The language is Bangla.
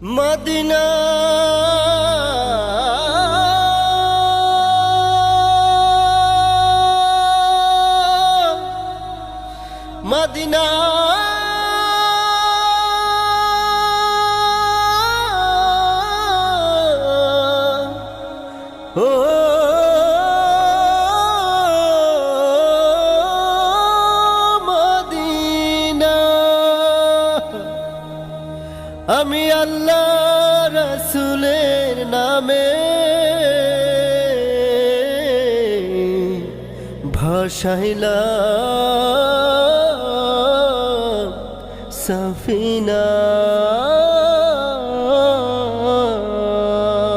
মদিনা মদিনা ও মদিনা আমি আল্লাহ রাসূলের নামে ভাসাইলাম সফিনা।